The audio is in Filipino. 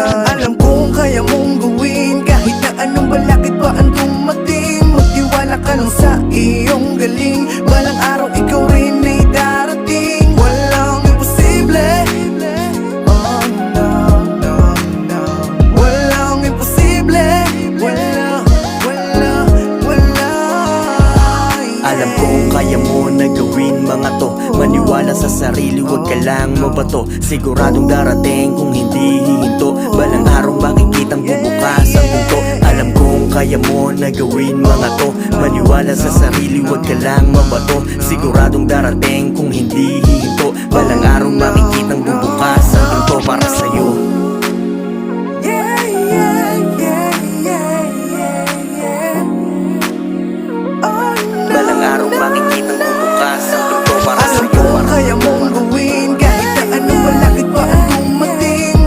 Alam kong kaya mong gawin kahit na anong balakid pa ang dumating. Magtiwala ka lang sa iyong galing, balang araw ikaw rin ay darating. Walang imposible, oh no, no, no. Walang imposible, wala. Alam kong kaya mo na gawin mga to. Maniwala sa sarili, wag ka lang mabato. Siguradong darating kung hindi hihinto. Balang araw makikitang bubukas ang pinto. Alam kong kaya mo na gawin mga to. Maniwala sa sarili, wag ka lang mabato. Siguradong darating kung hindi hihinto. Balang araw makikitang bubukas ang pinto para sa'yo.